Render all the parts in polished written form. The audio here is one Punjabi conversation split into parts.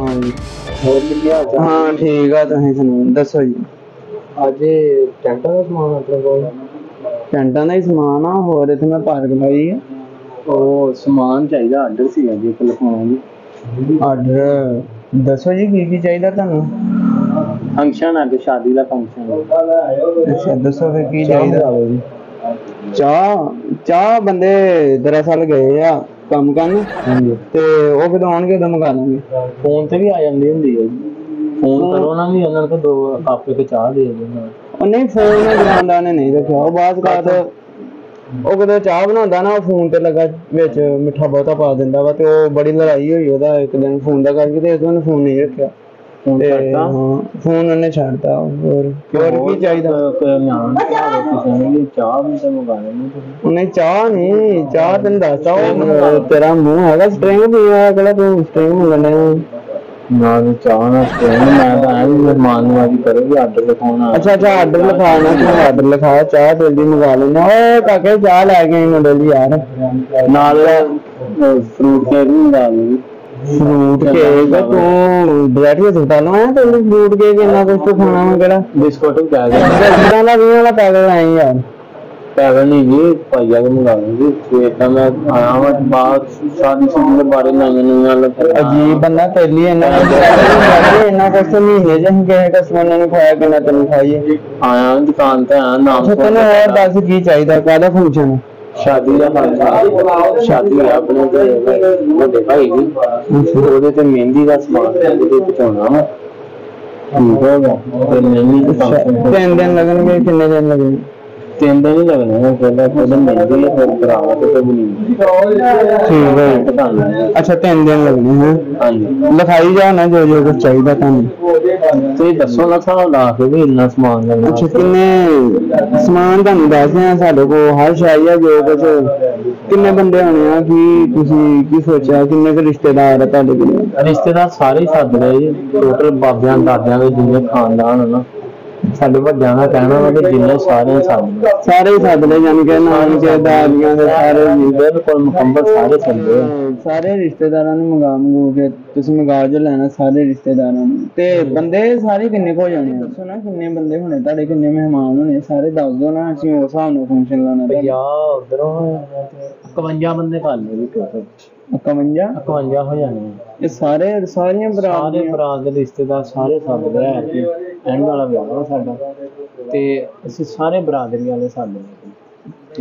हाँ जी। ਹੋਰ ਕੀ ਹਾਲ ਚਾਲ? हाँ ठीक है, तुसीं सुनाओ, दसो जी। ਅੱਜ ਟੈਂਟਾਂ ਦਾ ਸਮਾਨ ਆਪਣੇ ਕੋਲ टेंटां दा ही समान आ, होर इत्थे मैं पार्क लाई है। ਉਹ ਸਮਾਨ ਚਾਹੀਦਾ, ਆਰਡਰ ਸੀਗਾ ਜੀ ਇੱਕ ਲਿਖਵਾਉਣਾ ਜੀ। आर्डर दसो जी की चाहिए तुहानू। फंक्शन अगे शादी का फंक्शन। अच्छा दसो फिर की ਚਾਹ चाहिए। ਮੰਗਾ ਲਓ ਜੀ। चाह चाह बंदे दरअसल गए आ ਕੰਮ ਕਰਨ ਹਾਂਜੀ ਤੇ ਉਹ ਕਦੋਂ ਆਉਣਗੇ ਉਦੋਂ ਮੰਗਾ ਲਾਂਗੇ। ਫੋਨ ਤੇ ਵੀ ਆ ਜਾਂਦੀ ਹੁੰਦੀ ਹੈ ਜੀ, ਫੋਨ ਕਰੋ ਨਾ ਵੀ ਉਹਨਾਂ ਨੂੰ 2 ਕੱਪ ਇੱਕ ਚਾਹ ਦੇ ਦਿਓ। ਉਹ ਨਹੀਂ ਫੋਨ ਦੁਕਾਨਦਾਰ ਨੇ ਨਹੀਂ ਰੱਖਿਆ, ਉਹ ਬਾਅਦ ਕਾਤ ਉਹ ਕਦੋਂ ਚਾਹ ਬਣਾਉਂਦਾ ਨਾ ਉਹ ਫੋਨ ਤੇ ਲੱਗਾ ਵਿੱਚ ਮਿੱਠਾ ਬਹੁਤਾ ਪਾ ਦਿੰਦਾ ਵਾ, ਤੇ ਉਹ ਬੜੀ ਲੜਾਈ ਹੋਈ ਉਹਦਾ ਇੱਕ ਦਿਨ ਫੋਨ ਦਾ ਕਰਕੇ, ਤੇ ਉਹਨੇ ਫੋਨ ਨਹੀਂ ਰੱਖਿਆ। ਫੋਨ ਕਰਤਾ ਫੋਨ ਉਹਨੇ ਛੱਡਤਾ। ਹੋਰ ਕੀ ਚਾਹੀਦਾ? ਕਿਸੇ ਨੇ ਵੀ ਚਾਹ ਵੀ ਤਾਂ ਮੰਗਾ ਲੈਣੀ ਤੁਸੀਂ। ਨਹੀਂ ਚਾਹ ਨਹੀਂ, ਚਾਹ ਤੈਨੂੰ ਦੱਸਦਾ ਉਹ ਤੇਰਾ ਮੂੰਹ ਹੈਗਾ ਸਟ੍ਰਿੰਗ ਪੀਆ, ਕਿਹੜਾ ਤੂੰ ਸਟ੍ਰਿੰਗ ਮੰਗਣਾ ਨਾ ਚਾਹ ਨਾ ਸਟ੍ਰਿੰਗ। ਮੈਂ ਤਾਂ ਐ ਵੀ ਮਹਿਮਾਨਵਾਜੀ ਕਰੇ ਵੀ ਆਰਡਰ ਲਿਖਾਉਣਾ। ਅੱਛਾ ਆਰਡਰ ਲਿਖਾਉਣਾ, ਤੂੰ ਆਰਡਰ ਲਿਖਾ, ਚਾਹ ਜਲਦੀ ਮੰਗਾ ਲੈਣਾ। ਓਏ ਕਾਕੇ ਚਾਹ ਲੈ ਕੇ ਆਈ ਮੁੰਡੇ ਲਈ ਯਾਰ, ਨਾਲ ਫਰੂਟ ਕੇਕ ਵੀ ਮੰਗਾ ਲਈ। ਫਰੂਟ ਕੇਕ ਤੂੰ ਡਾਇਰੈਕਟ ਹਸਪਤਾਲੋਂ ਆਇਆ, ਤੈਨੂੰ ਫਰੂਟ ਕੇਕ ਇੰਨਾ ਕੁਛ ਤੂੰ ਖਾਣਾ ਵਾ ਕਿਹੜਾ? ਬਿਸਕੁਟ ਵੀ ਕਹਿ ਦਾ 20 ਵਾਲਾ ਪੈਕਟ ਆਏ ਯਾਰ। ਪੈਕਟ ਨਹੀਂ ਜੀ, ਪਾਈਆ ਕੇ ਮੰਗਾ ਲੂੰਗੀ। ਸਵੇਰ ਤਾਂ ਮੈਂ ਆਇਆ ਵਾ ਬਾਅਦ ਸ਼ਾਦੀ ਦੇ ਬਾਰੇ ਨਵੀਆਂ ਅਜੀਬ ਬੰਦਾ ਪਹਿਲੀ ਇੰਨਾ ਕੁਛ ਮਹੀਨੇ ਚ ਅਸੀਂ ਕਿਸੇ ਕਸਟਮਰ ਨੂੰ ਖਵਾਇਆ ਕਿ ਨਾ ਤੈਨੂੰ ਖਾਈਏ। ਆਇਆ ਦੁਕਾਨ ਤੇ ਆਇਆ ਨਾਮ। ਤੈਨੂੰ ਹੋਰ ਦੱਸ ਕੀ ਚਾਹੀਦਾ, ਕਾਹਦਾ ਫੰਕਸ਼ਨ? शादी का फंक्शन। शादी अपने बड़े भाई की, ਉਹਦੇ ਤੇ ਮਹਿੰਦੀ ਦਾ ਸਮਾਨ ਪਹੁੰਚਾਉਣਾ ਵਾ। ਠੀਕ ਹੋਗਾ ਮਹਿੰਦੀ ਦਾ ਫੰਕਸ਼ਨ 3 ਦਿਨ ਲੱਗਣਗੇ। ਕਿੰਨੇ ਦਿਨ ਲੱਗਣਗੇ? 3 ਦਿਨ ਹੀ ਲੱਗਣੇ। ਪਹਿਲਾਂ ਮਹਿੰਦੀ ਹੈ, ਫਿਰ ਬਰਾਤ ਤੇ ਬਣੀ। ਠੀਕ ਹੈ। ਅੱਛਾ 3 ਦਿਨ ਲੱਗਣੇ ਹੈ। ਹਾਂਜੀ ਲਿਖਾਈ ਜਾਓ ਨਾ ਜੋ ਜੋ ਕੁਛ ਚਾਹੀਦਾ ਤੁਹਾਨੂੰ। ਤੁਸੀਂ ਦੱਸੋ ਨਾ ਹਿਸਾਬ ਲਾ ਕੇ ਵੀ ਇੰਨਾ ਸਮਾਨ ਲੱਗਣਾ। ਅੱਛਾ ਕਿੰਨੇ ਸਮਾਨ ਤੁਹਾਨੂੰ ਦੱਸਦੇ ਆ, ਸਾਡੇ ਕੋਲ ਹਰ ਸ਼ਾਈ ਆ ਜੋ ਕੁਛ। ਕਿੰਨੇ ਬੰਦੇ ਹੋਣੇ ਆ, ਕੀ ਤੁਸੀਂ ਕੀ ਸੋਚਿਆ, ਕਿੰਨੇ ਕੁ ਰਿਸ਼ਤੇਦਾਰ ਆ ਤੁਹਾਡੇ ਕੋਲ? ਰਿਸ਼ਤੇਦਾਰ ਸਾਰੇ ਸੱਦ ਲਏ ਜੀ, ਟੋਟਲ ਬਾਬਿਆਂ ਦਾਦਿਆਂ ਦੇ ਜਿੰਨੇ ਖਾਨਦਾਨ ਹਨ ਸਾਡੇ ਵੱਡਿਆਂ ਦਾ ਕਹਿਣਾ ਵਾ ਕਿ ਜਿੰਨੇ ਸਾਰੇ ਹੀ ਸੱਦ ਲਏ, ਯਾਨੀ ਕਿ ਨਾਨਕੇ ਦਾਦੀਆਂ ਦੇ ਸਾਰੇ ਬਿਲਕੁਲ ਮੁਕੰਮਲ ਸਾਰੇ ਸੱਦੇ। ਸਾਰੇ ਰਿਸ਼ਤੇਦਾਰਾਂ ਨੂੰ ਮੰਗੂ ਕੇ ਤੁਸੀਂ ਮੰਗਾ ਜੋ ਲੈਣਾ, ਸਾਰੇ ਰਿਸ਼ਤੇਦਾਰਾਂ ਨੂੰ। ਤੇ ਬੰਦੇ ਸਾਰੇ ਕਿੰਨੇ ਕੁ ਹੋ ਜਾਣੇ ਆ? ਦੱਸੋ ਨਾ ਕਿੰਨੇ ਬੰਦੇ ਹੋਣੇ ਤੁਹਾਡੇ, ਕਿੰਨੇ ਮਹਿਮਾਨ ਹੋਣੇ, ਸਾਰੇ ਦੱਸ ਦਿਓ ਨਾ, ਅਸੀਂ ਉਸ ਹਿਸਾਬ ਨਾਲ ਫੰਕਸ਼ਨ ਲਾਉਣਾ। 51 ਬੰਦੇ ਕਰ ਲਏ ਜੀ ਟੋਟਲ। 51 ਹੋ ਜਾਣੇ। ਇਹ ਸਾਰੀਆਂ ਬਰਾਤ ਦੇ ਰਿਸ਼ਤੇਦਾਰ ਸਾਰੇ ਸੱਦ ਲਿਆ ਕਿ ਐਂਡ ਵਾਲਾ ਵਿਆਹ ਵਾ ਸਾਡਾ, ਤੇ ਅਸੀਂ ਸਾਰੇ ਬਰਾਦਰੀ ਵਾਲੇ ਸੱਦ ਲਏ।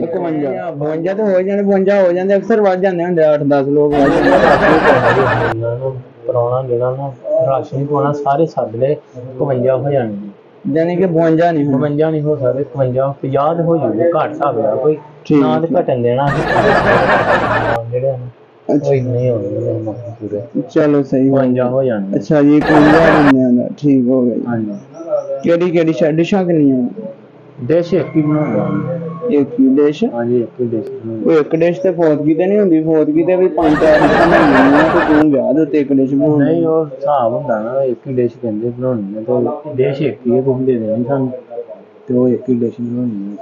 52 ਤੇ ਹੋ ਜਾਣੇ, 52 ਹੋ ਜਾਂਦੇ, ਅਕਸਰ ਵੱਧ ਜਾਂਦੇ ਹੁੰਦੇ 8-10 ਲੋਕ। ਪੁਰਾਣਾ ਜਿਹੜਾ ਨਾ ਰਾਸ਼ਨ ਪਾਉਣਾ ਸਾਰੇ ਸੱਦ ਲਏ, 52 ਹੋ ਜਾਣੇ। ਯਾਨੀ ਕਿ 52 ਨਹੀਂ ਹੋ ਸਕਦੇ, 50 50 ਹੋ ਜਾਊਗਾ, ਘੱਟ ਸਕਦਾ ਕੋਈ ਨਾ ਤੇ ਘਟਣ ਦੇਣਾ ਜਿਹੜੇ ਕੋਈ ਨਹੀਂ ਹੋਵੇ। ਚਲੋ ਸਹੀ 52 ਹੋ ਜਾਣੇ। ਅੱਛਾ ਜੀ 52 ਬੰਦਿਆਂ ਦਾ ਠੀਕ ਹੋ ਗਿਆ। ਹਾਂਜੀ ਕਿਹੜੀ ਡਿਸ਼ਾਂ ਕਿੰਨੀਆਂ? ਡਿਸ਼ ਇੱਕ ਹੀ ਬਣਾਉਂਦਾ। ਇੱਕ ਹੀ ਡਿਸ਼? ਹਾਂਜੀ ਇੱਕ ਹੀ ਡਿਸ਼। ਉਹ ਇੱਕ ਡਿਸ਼ ਤੇ ਫੌਤਗੀ ਤੇ ਨਹੀਂ ਹੁੰਦੀ, ਫੌਤਗੀ ਤੇ ਵੀ 5-4 ਡਿਸ਼ਾਂ ਬਣਾਉਣੀਆਂ ਤੇ ਤੂੰ ਵਿਆਹ ਦੇ ਉੱਤੇ ਇੱਕ ਡਿਸ਼ ਬਣਾਉਣੀ। ਨਹੀਂ ਉਹ ਹਿਸਾਬ ਹੁੰਦਾ ਨਾ, ਇੱਕ ਹੀ ਡਿਸ਼ ਕਹਿੰਦੇ ਬਣਾਉਣੀ ਹੈ, ਤੇ ਡਿਸ਼ ਇੱਕ ਹੀ ਕੁਝ ਦੇ ਦੇਣੀ ਸਾਨੂੰ, ਤੇ ਉਹ ਇੱਕ ਹੀ ਡਿਸ਼ ਬਣਾਉਣੀ ਹੈ।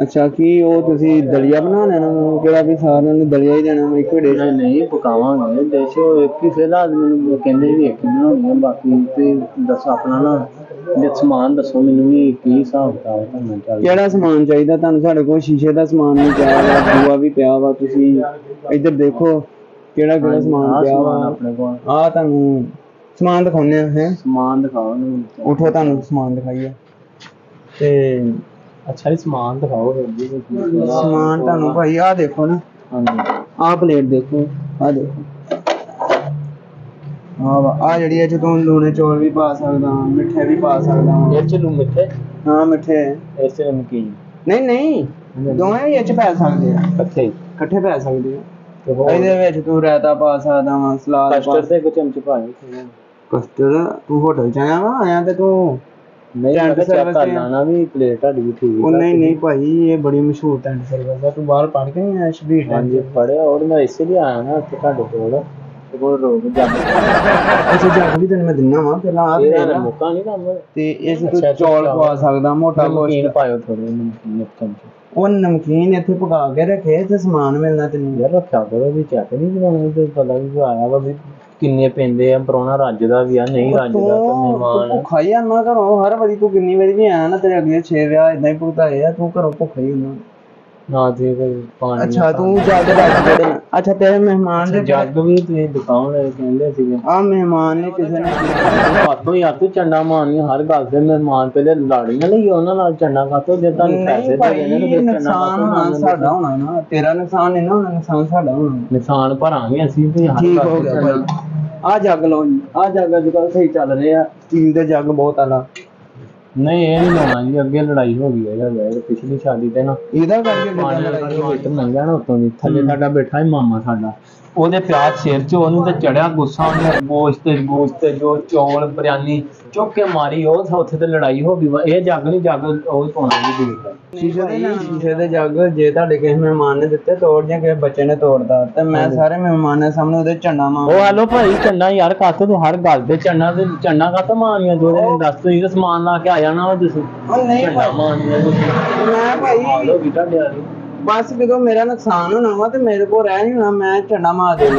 ਅੱਛਾ ਕੀ ਉਹ ਤੁਸੀਂ ਦਲੀਆ ਬਣਾ ਲੈਣਾ, ਕਿਹੜਾ ਵੀ ਸਾਰਿਆਂ ਨੂੰ ਦਲੀਆ ਹੀ ਦੇਣਾ ਇੱਕ ਡਿਸ਼? ਨਹੀਂ ਪਕਾਵਾਂਗੇ ਡਿਸ਼ ਇੱਕ ਹੀ। ਫਿਲਹਾਲ ਮੈਨੂੰ ਕਹਿੰਦੇ ਵੀ ਇੱਕ ਹੀ ਬਣਾਉਣੀ ਹੈ, ਬਾਕੀ ਤੇ ਦੱਸੋ ਆਪਣਾ ਨਾ ਸਮਾਨ ਦੱਸੋ ਮੈਨੂੰ ਵੀ ਕੀ ਹਿਸਾਬ ਕਿਤਾਬ ਕਰਨਾ ਚਾਹੀਦਾ। ਕਿਹੜਾ ਸਮਾਨ ਚਾਹੀਦਾ ਤੁਹਾਨੂੰ? ਸਾਡੇ ਕੋਲ ਸ਼ੀਸ਼ੇ ਦਾ ਸਮਾਨ ਵੀ ਪਿਆ ਵਾ, ਬੂਆ ਵੀ ਪਿਆ ਵਾ, ਤੁਸੀਂ ਇੱਧਰ ਦੇਖੋ ਕਿਹੜਾ ਸਮਾਨ ਪਿਆ ਵਾ ਆਪਣੇ ਕੋਲ। ਆਹ ਤੁਹਾਨੂੰ ਸਮਾਨ ਦਿਖਾਉਂਦੇ ਆ। ਹੈ ਸਮਾਨ ਦਿਖਾਓ, ਉਠੋ ਤੁਹਾਨੂੰ ਸਮਾਨ ਦਿਖਾਈਏ। ਤੇ ਅੱਛਾ ਜੀ ਸਮਾਨ ਦਿਖਾਓ। ਸਮਾਨ ਤੁਹਾਨੂੰ ਭਾਈ ਆਹ ਦੇਖੋ ਨਾ। ਹਾਂਜੀ ਆਹ ਪਲੇਟ ਦੇਖੋ, ਆਹ ਦੇਖੋ, ਆਹ ਜਿਹੜੀ ਇਹ ਚ ਤੂੰ ਲੂਣੇ ਚੌਲ ਵੀ ਪਾ ਸਕਦਾ, ਮਿੱਠੇ ਵੀ ਪਾ ਸਕਦਾ। ਇਹ ਚ ਮਿੱਠੇ? ਹਾਂ ਮਿੱਠੇ। ਇਸ ਚ ਨਮਕੀਨ? ਨਹੀਂ ਦੋਵੇਂ ਵੀ ਇਹ ਚ ਪੈ ਸਕਦੇ ਆ, ਇਕੱਠੇ ਪੈ ਸਕਦੇ ਆ। ਇਹਦੇ ਵਿੱਚ ਤੂੰ ਰਾਇਤਾ ਪਾ ਸਕਦਾ ਵਾ, ਸਲਾਦ। ਕਸਟਰਡ ਤੇ ਇੱਕ ਚਮਚ ਪਾਏ। ਕਸਟਰਡ ਤੂੰ ਹੋਟਲ ਚ ਆਇਆ ਤੇ ਤੂੰ ਨਹੀਂ ਕਰਨਾ ਵੀ ਪਲੇਟ ਤੁਹਾਡੀ ਵੀ ਠੀਕ। ਉਹ ਨਹੀਂ ਭਾਈ ਇਹ ਬੜੀ ਮਸ਼ਹੂਰ ਟੈਂਟ ਸਰਵਿਸ ਆ, ਤੂੰ ਬਾਹਰ ਪੜ ਕੇ ਨਹੀਂ ਆਇਆ ਸ਼ਬੀਰ? ਹਾਂਜੀ ਪੜਿਆ, ਔਰ ਮੈਂ ਇਸੇ ਲਈ ਆਇਆ ਨਾ ਤੁਹਾਡੇ ਕੋਲ ਰੋਕ ਜੱਗ। ਅੱਛਾ ਜੱਗ ਵੀ ਤੈਨੂੰ ਮੈਂ ਦਿੰਦਾ ਵਾ, ਪਹਿਲਾਂ ਆਹ ਇਹਦਾ ਮੌਕਾ ਨਹੀਂ ਕੰਮ। ਤੇ ਇਸ ਤੂੰ ਚੌਲ ਪਾ ਸਕਦਾ, ਮੋਟਾ ਨਮਕੀਨ ਪਾਇਓ ਥੋੜੇ ਨਮਕੀਨ। ਉਹ ਨਮਕੀਨ ਇੱਥੇ ਪਕਾ ਕੇ ਰੱਖੇ ਤੇ ਸਮਾਨ ਮਿਲਣਾ ਤੈਨੂੰ। ਯਾਰ ਰੱਖਿਆ ਕਰੋ ਵੀ ਚੈੱਕ ਨਹੀਂ ਕਰਾਉਣਾ, ਤੇ ਪਤਾ ਵੀ ਆਇਆ ਵਾ ਵੀ ਕਿੰਨੇ ਪੈਂਦੇ ਆ, ਪ੍ਰਾਹੁਣਾ ਰੱਜਦਾ ਵੀ ਆ, ਨਹੀਂ ਰੱਜਦਾ ਤਾਂ ਮਹਿਮਾਨ ਭੁੱਖਾ ਹੀ ਆਉਣਾ ਘਰੋਂ ਹਰ ਵਾਰੀ। ਤੂੰ ਕਿੰਨੀ ਵਾਰੀ ਵੀ ਆਇਆ ਨਾ, ਤੇਰੇ ਅਗਲੇ 6 ਵਿਆਹ ਏਦਾਂ ਹੀ ਭੁਗਤਾਏ ਆ, ਤੂੰ ਘਰੋਂ ਭੁੱਖਾ ਹੀ ਹੁੰਦਾ। ਨਾ ਤੇ ਕੋਈ ਪਾਣੀ ਅੱਛਾ ਤੂੰ ਜੱਗ ਦੱਸ ਕਿਹੜੇ ਨੇ? ਅੱਛਾ ਤੇਰੇ ਮਹਿਮਾਨ ਦੇ ਜੱਗ ਵੀ ਤੁਸੀਂ ਦੁਕਾਨ ਲੈ ਕਹਿੰਦੇ ਸੀਗੇ ਆ ਮਹਿਮਾਨ ਨੇ ਕਿਸੇ ਨੇ ਕਾਤੋਂ ਯਾਰ ਤੂੰ ਚੰਡਾ ਮਾਰਨੀਆਂ ਹਰ ਗੱਲ ਦੇ। ਮਹਿਮਾਨ ਪਹਿਲੇ ਲੜੀਆਂ ਲਈ ਉਹਨਾਂ ਨਾਲ ਚੰਡਾ ਕਾਤੋਂ ਜੇ ਤੁਹਾਨੂੰ ਪੈਸੇ ਦੇ ਦੇਣੇ ਤੇ ਫਿਰ ਚੰਡਾ ਨੁਕਸਾਨ ਹੋਣਾ ਸਾਡਾ ਹੋਣਾ ਨਾ, ਤੇਰਾ ਨੁਕਸਾਨ ਨਹੀਂ ਨਾ ਹੋਣਾ, ਨੁਕਸਾਨ ਸਾਡਾ ਹੋਣਾ। ਨਿਸ਼ਾਨ ਭਰਾਂਗੇ ਅਸੀਂ ਤੇ ਹਰ ਠੀਕ ਗੱਲ ਹੋ ਤੇ ਗਿਆ ਚੰਡਾ। ਭਾਈ। ਆ ਜੱਗ ਲਓ ਜੀ, ਆ ਜੱਗ ਅੱਜ ਕੱਲ੍ਹ ਸਹੀ ਚੱਲ ਰਹੇ ਆ, ਸਟੀਲ ਦੇ ਜੱਗ ਬਹੁਤ ਆਲਾ। ਨਹੀਂ ਇਹ ਨਹੀਂ ਲਾਉਣਾ ਜੀ, ਅੱਗੇ ਲੜਾਈ ਹੋ ਗਈ ਹੈ ਯਾਰ ਪਿਛਲੀ ਸ਼ਾਦੀ ਤੇ ਨਾ ਇਹਦਾ ਕਰਕੇ ਪਾਣੀ ਵਿੱਚ ਮੰਗਿਆ ਨਾ ਉੱਤੋਂ ਦੀ। ਥੱਲੇ ਸਾਡਾ ਬੈਠਾ ਹੈ ਮਾਮਾ ਸਾਡਾ, ਉਹਦੇ ਪਿਆਰ ਸਿਰ 'ਚ, ਉਹਨੂੰ ਤੇ ਚੜਿਆ ਗੁੱਸਾ, ਉਹਨੇ ਗੋਸ਼ਤ ਜੋ ਚੌਲ ਬਿਰਿਆਨੀ ਚੁੱਕ ਕੇ ਮਾਰੀ, ਉਹ ਉੱਥੇ ਤੇ ਲੜਾਈ ਹੋ ਗਈ। ਇਹ ਜੱਗ ਨਹੀਂ, ਜੱਗ ਉਹ ਪਾਉਣਾ ਜੀ ਦੇਖ ਸ਼ੀਸ਼ੇ ਦੇ ਜੱਗ ਜੇ ਤੁਹਾਡੇ ਕਿਸੇ ਮਹਿਮਾਨ ਨੇ ਦਿੱਤੇ ਤੋੜ ਜਾਂ ਕਿਸੇ ਬੱਚੇ ਨੇ ਤੋੜਦਾ ਤੇ ਮੈਂ ਸਾਰੇ ਮਹਿਮਾਨਾਂ ਸਾਹਮਣੇ ਉਹਦੇ ਝੰਡਾ ਮਾਰ। ਉਹ ਹੈਲੋ ਭਾਈ ਚੰਨਾ ਯਾਰ ਕਾਤੋਂ ਤੂੰ ਹਰ ਗੱਲ ਤੇ ਚੰਨਾ ਕਾਤੋਂ ਮਾਰਨੀਆਂ? ਜੋ ਦੱਸ ਤੁਸੀਂ ਸਮਾਨ ਲਾ ਕੇ ਆ ਜਾਣਾ ਉਹ ਤੁਸੀਂ ਉਹ ਨਹੀਂ ਝੰਡਾ ਮਾਰਨੀਆਂ ਮੈਂ ਭਾਈ ਤੁਹਾਡੇ ਵਾਲੀ। ਬਸ ਜਦੋਂ ਮੇਰਾ ਨੁਕਸਾਨ ਹੋਣਾ ਵਾ ਤੇ ਮੇਰੇ ਕੋਲ ਰਹਿ ਨਹੀਂ ਹੋਣਾ, ਮੈਂ ਝੰਡਾ ਮਾਰ ਦੇਣਾ।